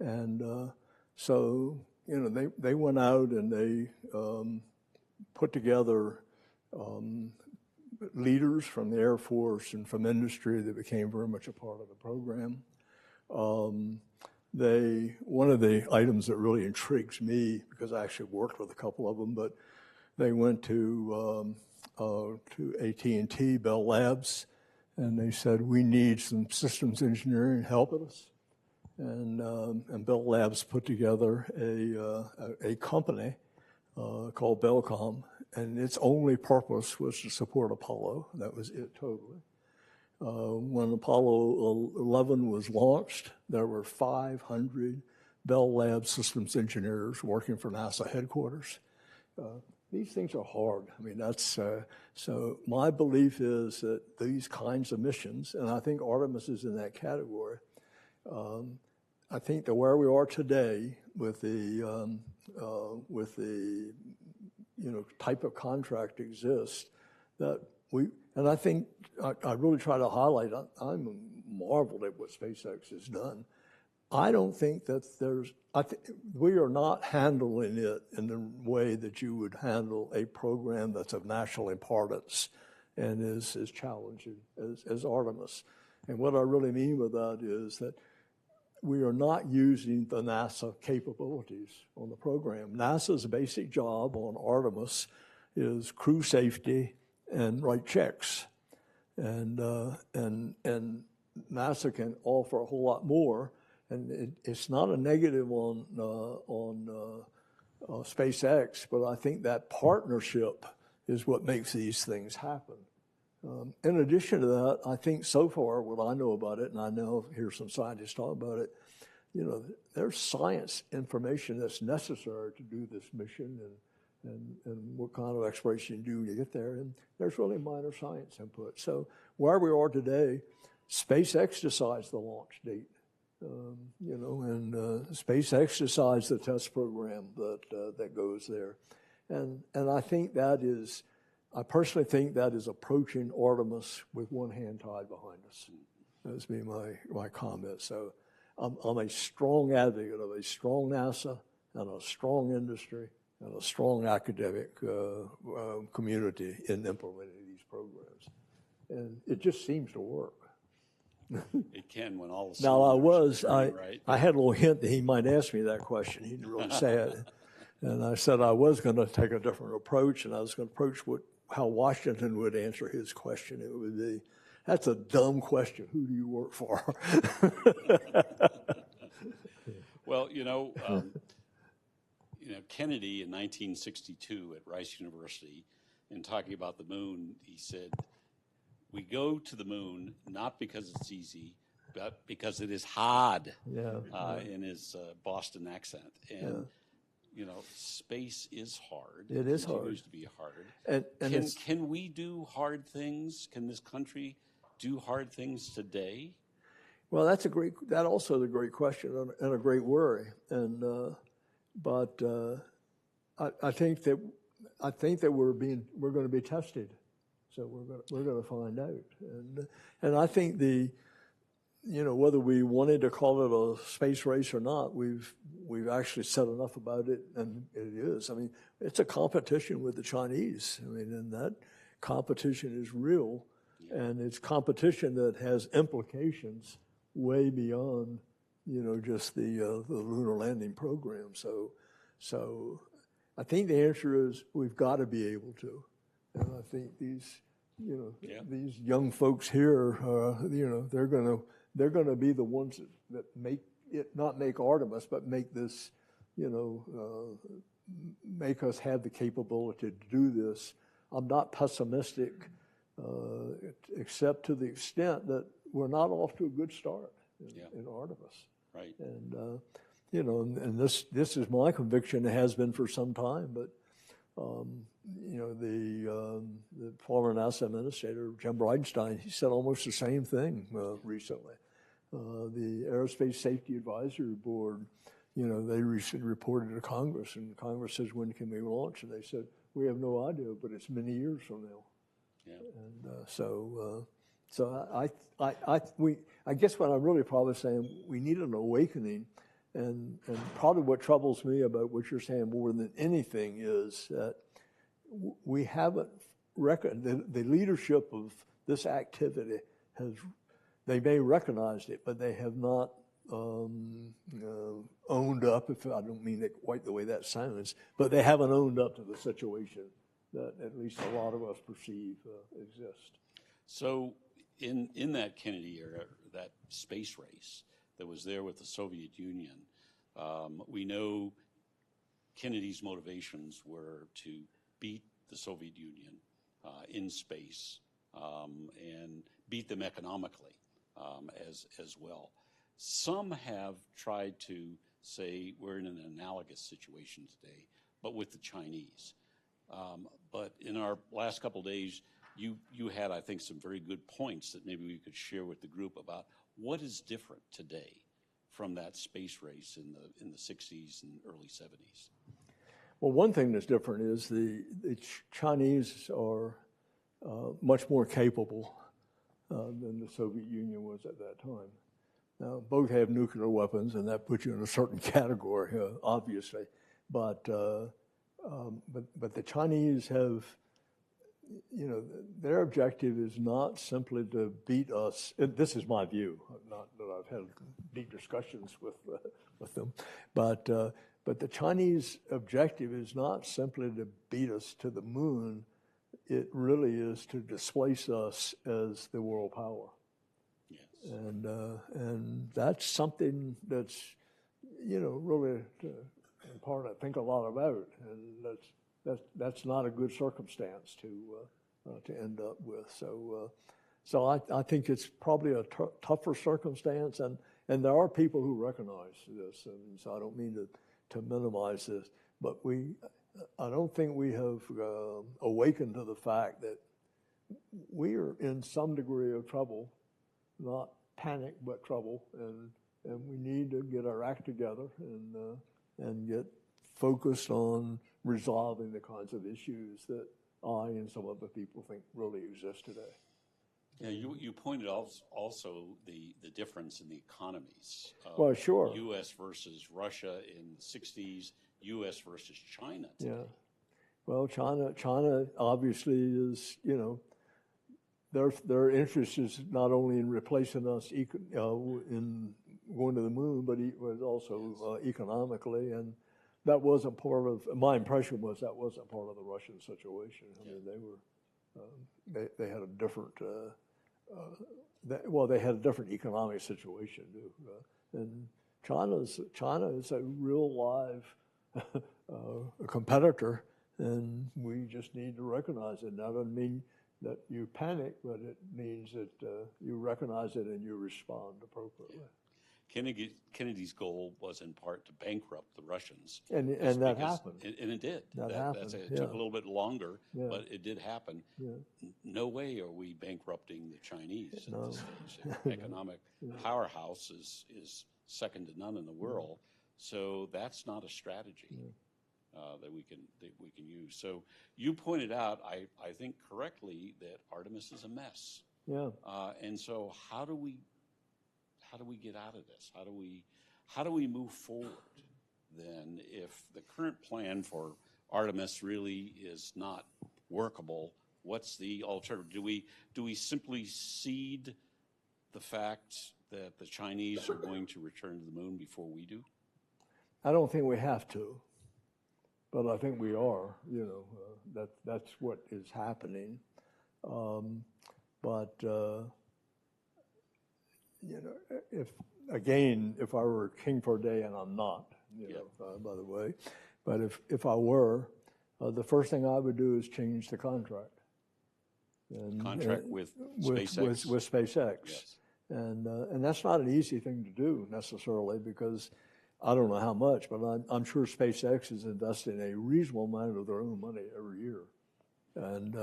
And so, they went out and they put together leaders from the Air Force and from industry that became very much a part of the program. One of the items that really intrigues me, because I actually worked with a couple of them, but they went to AT&T, Bell Labs, and they said, we need some systems engineering help with us. And Bell Labs put together a company called Bellcom, and its only purpose was to support Apollo. That was it totally. When Apollo 11 was launched, there were 500 Bell Lab Systems engineers working for NASA headquarters. These things are hard. I mean, that's, so my belief is that these kinds of missions, and I think Artemis is in that category, I think that where we are today with the type of contract exists, that and I think I really try to highlight, I'm marveled at what SpaceX has done. I don't think that we are not handling it in the way that you would handle a program that's of national importance and is as challenging as Artemis. And what I really mean by that is that we are not using the NASA capabilities on the program. NASA's basic job on Artemis is crew safety and write checks. And NASA can offer a whole lot more. And it's not a negative on SpaceX, but I think that partnership is what makes these things happen. In addition to that, I think so far what I know about it, and I know hear some scientists talk about it, there's science information that's necessary to do this mission and what kind of exploration you do to get there. And there's really minor science input. So where we are today, SpaceX decides the launch date. And SpaceX decides the test program that goes there. And I think I personally think that is approaching Artemis with one hand tied behind us. That's be my comment. So I'm a strong advocate of a strong NASA and a strong industry and a strong academic community in implementing these programs. And it just seems to work. It can when all the Now right. I had a little hint that he might ask me that question. He didn't really say it. And I said I was going to take a different approach, and I was going to approach how Washington would answer his question. It would be, that's a dumb question. Who do you work for? Well, Kennedy in 1962 at Rice University, in talking about the moon, he said, "We go to the moon not because it's easy, but because it is hard." In his Boston accent. And space is hard. It is hard. Continues to be hard. And can we do hard things? Can this country do hard things today? Well, that also is a great question and a great worry. And but I think that we're going to be tested. So we're going to find out. And I think whether we wanted to call it a space race or not, we've actually said enough about it, and it is. I mean, it's a competition with the Chinese. I mean, and that competition is real, and it's competition that has implications way beyond, just the lunar landing program. So I think the answer is we've got to be able to. And I think these young folks here, they're going to be the ones that not make Artemis, but make this, make us have the capability to do this. I'm not pessimistic, except to the extent that we're not off to a good start in Artemis. Right. And and this is my conviction. It has been for some time, but. The former NASA administrator, Jim Bridenstine, he said almost the same thing recently. The Aerospace Safety Advisory Board, they recently reported to Congress, and Congress says, when can we launch? And they said, we have no idea, but it's many years from now. Yeah. And so I guess what I'm really probably saying, we need an awakening. And probably what troubles me about what you're saying more than anything is that we haven't reckoned, the leadership of this activity they may recognize it, but they have not owned up, I don't mean it quite the way that sounds, but they haven't owned up to the situation that at least a lot of us perceive exists. So in that Kennedy era, that space race that was there with the Soviet Union, we know Kennedy's motivations were to beat the Soviet Union in space and beat them economically as well. Some have tried to say we're in an analogous situation today, but with the Chinese. But in our last couple of days, you had, I think, some very good points that maybe we could share with the group about what is different today from that space race in the 60s and early 70s. Well, one thing that's different is the Chinese are much more capable than the Soviet Union was at that time. Now, both have nuclear weapons, and that puts you in a certain category, obviously. But the Chinese have, their objective is not simply to beat us. This is my view, not that I've had deep discussions with them, but the Chinese objective is not simply to beat us to the moon. It really is to displace us as the world power. Yes. And that's something that's, really important to think a lot about, and that's not a good circumstance to end up with. So I think it's probably a tougher circumstance, and there are people who recognize this, and so I don't mean to minimize this, but I don't think we have awakened to the fact that we are in some degree of trouble, not panic, but trouble, and we need to get our act together and get focused on resolving the kinds of issues that I and some other people think really exist today. Yeah, you pointed also the difference in the economies. Well, sure. U.S. versus Russia in the 60s, U.S. versus China today. Yeah. Well, China obviously is, their interest is not only in replacing us in going to the moon, but it was also economically, and that wasn't part of. My impression was that wasn't part of the Russian situation. I mean, they were they had a different. They had a different economic situation too, and China is a real live competitor, and we just need to recognize it. That doesn't mean that you panic, but it means that you recognize it and you respond appropriately. Yeah. Kennedy's goal was in part to bankrupt the Russians. And that happened. And it did. That happened. It took a little bit longer, Yeah. but it did happen. Yeah. No way are we bankrupting the Chinese No. at this stage. Economic powerhouse is second to none in the world. So that's not a strategy that we can use. So you pointed out, I think correctly, that Artemis is a mess. Yeah. And so how do we get out of this? How do we move forward then if the current plan for Artemis really is not workable? What's the alternative? Do we simply cede the fact that the Chinese are going to return to the moon before we do? I don't think we have to, but I think we are. That's what is happening. If I were king for a day, and I'm not, by the way, but if I were, the first thing I would do is change the contract. Contract with SpaceX? With SpaceX. Yes. And that's not an easy thing to do necessarily, because I don't know how much, but I'm sure SpaceX is investing a reasonable amount of their own money every year. And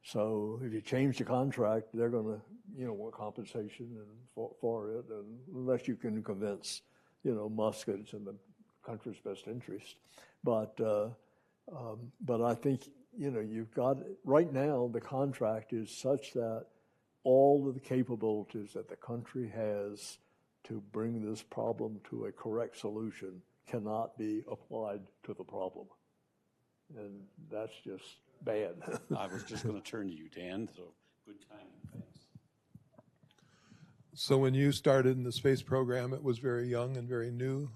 so if you change the contract, they're going to, want compensation for it, and unless you can convince, Musk that it's in the country's best interest. But I think, you've got, right now, the contract is such that all of the capabilities that the country has to bring this problem to a correct solution cannot be applied to the problem. And that's just bad. I was just going to turn to you, Dan, so good timing. Thanks. So when you started in the space program, it was very young and very new.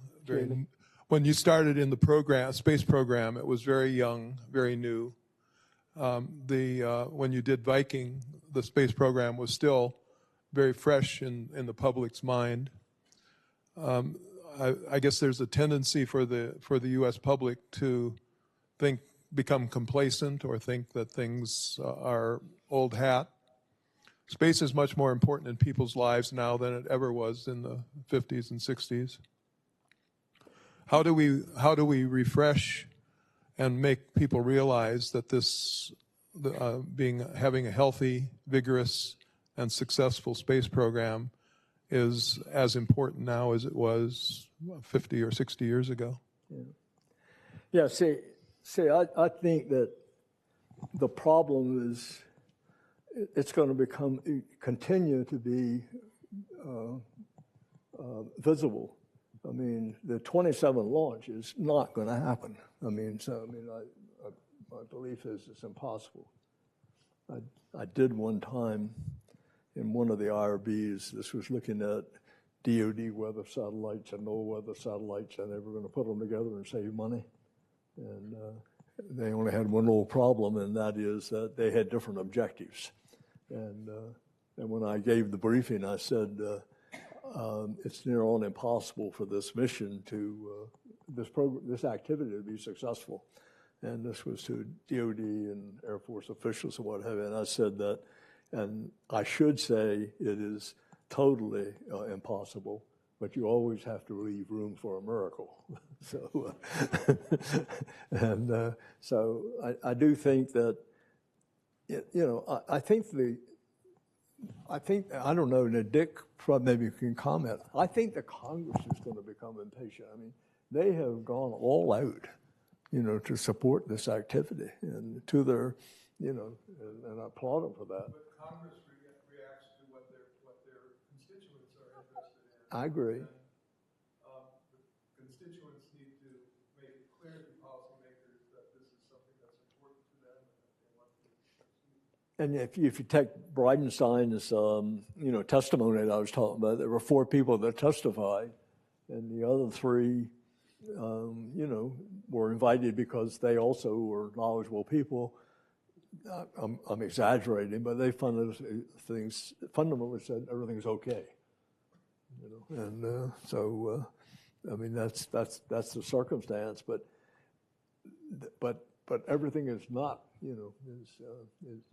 When you started in the space program, it was very young, very new. When you did Viking, the space program was still very fresh in the public's mind. I guess there's a tendency for the U.S. public to think become complacent or think that things are old hat. Space is much more important in people's lives now than it ever was in the 50s and 60s. How do we refresh and make people realize that this having a healthy, vigorous, and successful space program is as important now as it was 50 or 60 years ago? Yeah, see, I think that the problem is it's going to continue to be visible. I mean, the 27 launch is not going to happen. I mean, my belief is it's impossible. I did one time in one of the IRBs, this was looking at DoD weather satellites and no weather satellites, and they were going to put them together and save money. And they only had one little problem, and that is that they had different objectives. And when I gave the briefing, I said, it's near on impossible for this mission to, this activity to be successful. And this was to DoD and Air Force officials and what have you. And I said that, and I should say it is totally impossible, but you always have to leave room for a miracle. So, so I do think that, I don't know, Dick maybe you can comment. I think the Congress is going to become impatient. I mean, they have gone all out, to support this activity and to their, and I applaud them for that. But Congress reacts to what their constituents are interested in. I agree. And, the constituents need to make it clear to policymakers that this is something that's important to them and that they want to pursue. And if you take Bridenstine's, testimony that I was talking about, there were 4 people that testified, and the other 3, were invited because they also were knowledgeable people. I'm exaggerating, but they fundamentally said everything's okay. And so, I mean, that's the circumstance, but everything is not,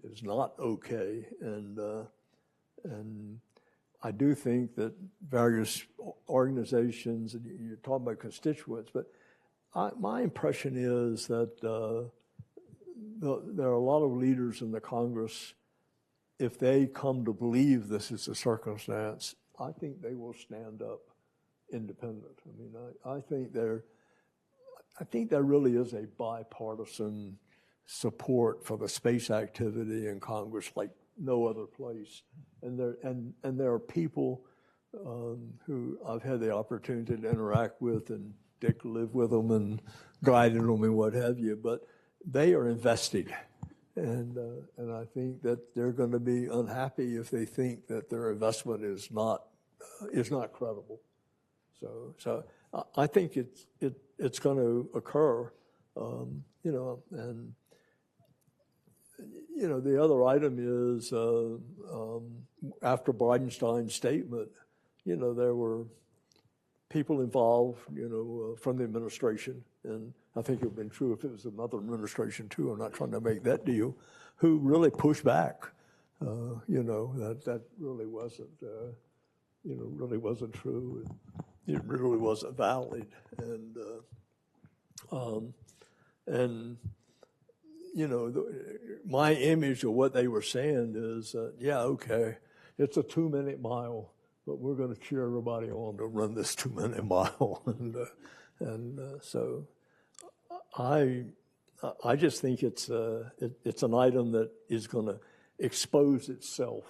is not okay, and I do think that various organizations, and you're talking about constituents, but my impression is that there are a lot of leaders in the Congress, if they come to believe this is a circumstance, I think they will stand up independent. I mean, I think there really is a bipartisan support for the space activity in Congress like no other place. And there are people who I've had the opportunity to interact with, and Dick lived with them and guided them and what have you, but they are invested. And I think that they're going to be unhappy if they think that their investment is not credible. So I think it's going to occur, and the other item is after Bridenstine's statement, there were people involved, from the administration, and I think it would have been true if it was another administration too. I'm not trying to make that deal, who really pushed back. That really wasn't, really wasn't true. It really wasn't valid, my image of what they were saying is, okay, it's a 2-minute mile, but we're going to cheer everybody on to run this 2-minute mile, so I just think it's an item that is going to expose itself,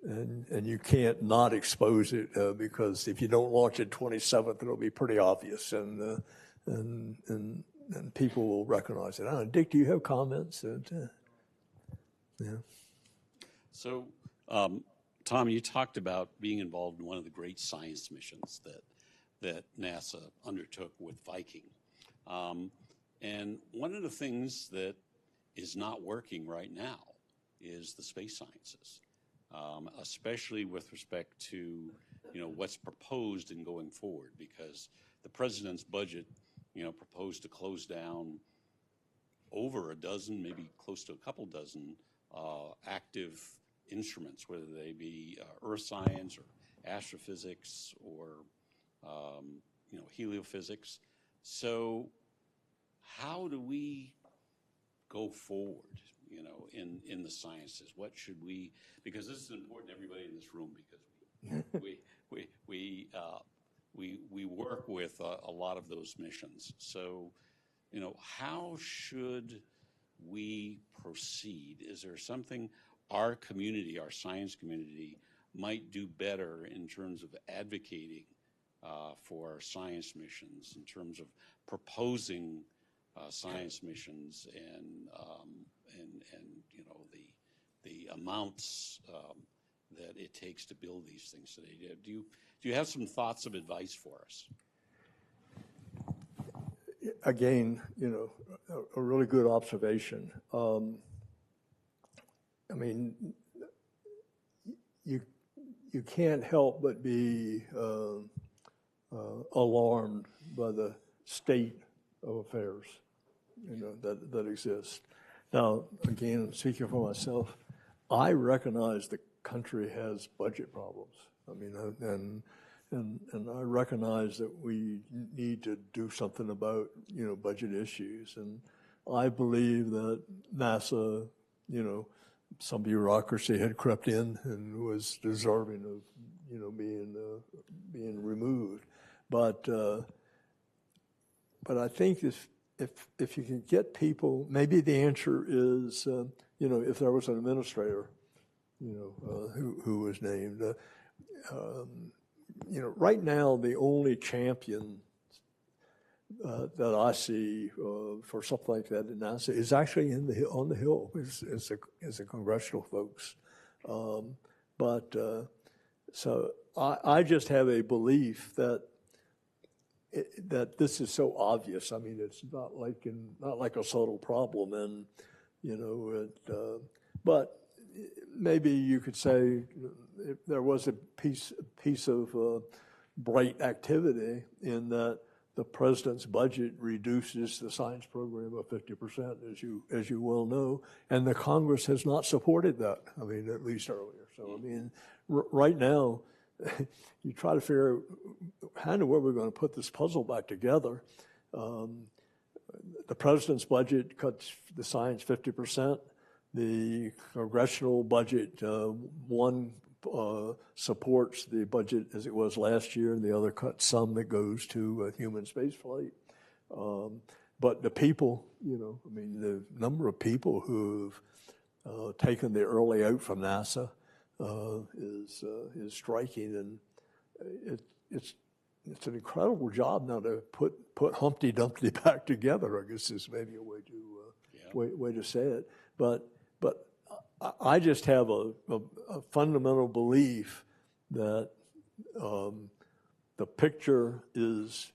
and you can't not expose it because if you don't launch it 27th, it'll be pretty obvious, and people will recognize it. Dick, do you have comments? Yeah. So, Tom, you talked about being involved in one of the great science missions that NASA undertook with Viking. And one of the things that is not working right now is the space sciences, especially with respect to, what's proposed in going forward, because the president's budget, proposed to close down over a dozen, maybe close to a couple dozen active instruments, whether they be earth science or astrophysics or heliophysics. So how do we go forward, in the sciences? What should we? Because this is important to everybody in this room, because we work with a lot of those missions. So, how should we proceed? Is there something our community, our science community, might do better in terms of advocating for our science missions, in terms of proposing science missions and the amounts that it takes to build these things today? Do you have some thoughts of advice for us? Again, a really good observation. I mean, you can't help but be alarmed by the state of affairs, that exist. Now, again, speaking for myself, I recognize the country has budget problems. I mean, and I recognize that we need to do something about, budget issues. And I believe that NASA, some bureaucracy had crept in and was deserving of, being removed. But I think if you can get people, maybe the answer is, if there was an administrator, who was named, right now the only champion that I see for something like that in NASA is actually on the Hill, is the congressional folks. So I just have a belief that this is so obvious. I mean, it's not like a subtle problem, and but maybe you could say if there was a piece of bright activity in that the president's budget reduces the science program by 50%, as you well know, and the Congress has not supported that. I mean, at least earlier. So I mean, right now, you try to figure out kind of where we're going to put this puzzle back together. The president's budget cuts the science 50%. The congressional budget, one supports the budget as it was last year, and the other cuts some that goes to human space flight. But the people, the number of people who've taken the early out from NASA is striking, and it's an incredible job now to put Humpty Dumpty back together. I guess is maybe a way to say it, but I just have a fundamental belief that the picture is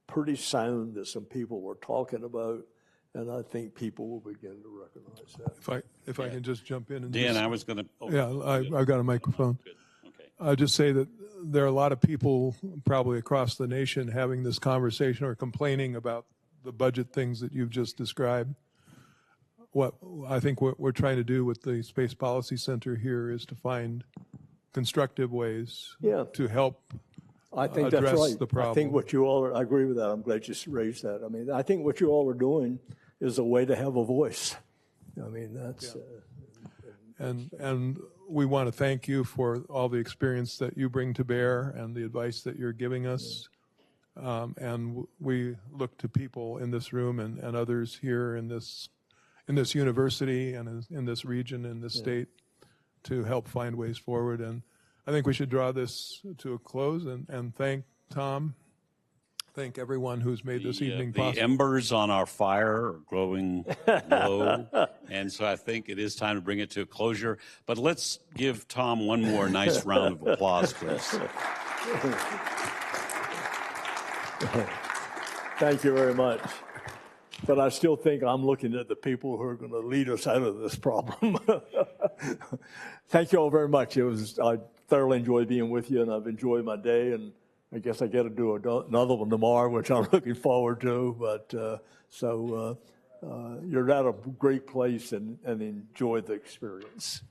pretty sound that some people were talking about, and I think people will begin to recognize that. If I can just jump in. And Dan, I was going to. I've got a microphone. Good. Okay. I'll just say that there are a lot of people probably across the nation having this conversation or complaining about the budget things that you've just described. What I think what we're trying to do with the Space Policy Center here is to find constructive ways to help I think that's address right. the problem. I think what you all are, I agree with that. I'm glad you raised that. I mean, I think what you all are doing is a way to have a voice. I mean, that's... And we want to thank you for all the experience that you bring to bear and the advice that you're giving us. And we look to people in this room and others here in this university and in this region, in this state, to help find ways forward. And I think we should draw this to a close and thank Tom. Thank everyone who's made this evening possible. The embers on our fire are glowing low, and so I think it is time to bring it to a closure. But let's give Tom one more nice round of applause, Chris. Thank you very much. But I still think I'm looking at the people who are going to lead us out of this problem. Thank you all very much. I thoroughly enjoyed being with you, and I've enjoyed my day, and I guess I get to do another one tomorrow, which I'm looking forward to. But you're at a great place and enjoy the experience.